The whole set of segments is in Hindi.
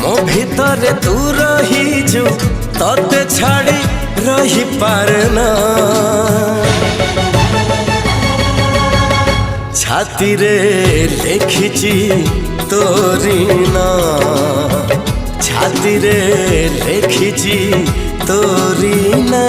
मो भितर तू रहीजु तते छाड़ी रही पारना छाती रे लिखिची तोरी ना छाती रे लिखिची तोरी ना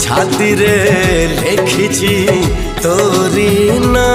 छाती रे लिखिची तोरी ना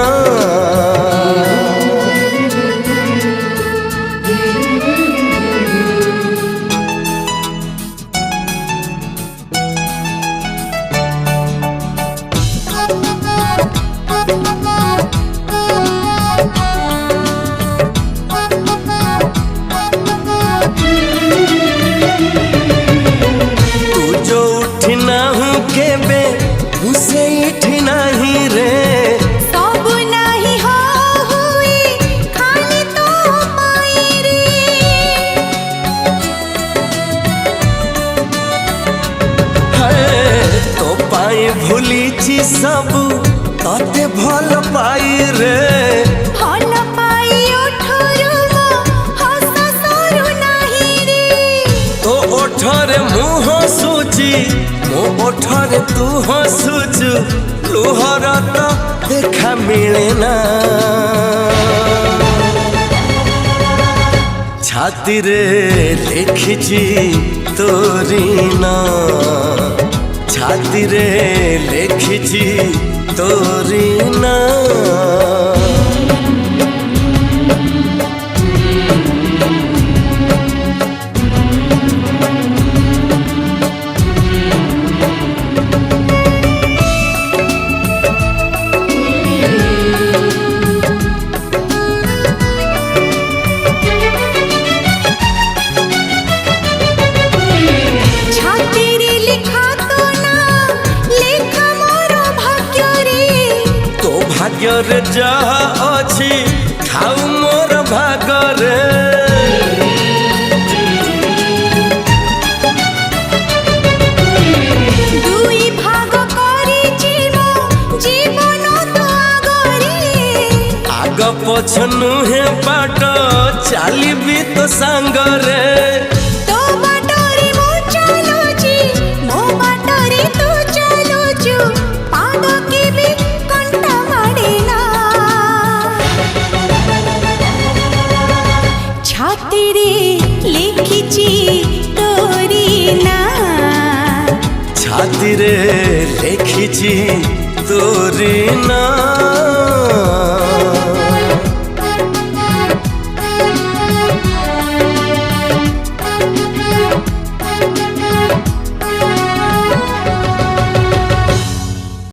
भूलीची सब तते भल पाई रे भल पाई ओठरु हस सरू नाही रे तो ओठरे मुह सुची मो ओठरे तू हसुचु लुहर तो देखा मिले ना छाती रे लिखिची तोरी ना छाती रे लिखिची तोरी ना भाग्य जहा अच्छी खाऊ मोर भागरे दुई भाग करिछि मो जीवन तो आगरे आग पछ नुहे बाट चालिबी तो सांगरे तो बाटरे मो चलुछि मो बाटरे तू चलुछु पाद के भी छाती रे लिखिची तोरी ना छाती रे लिखिची तोरी ना।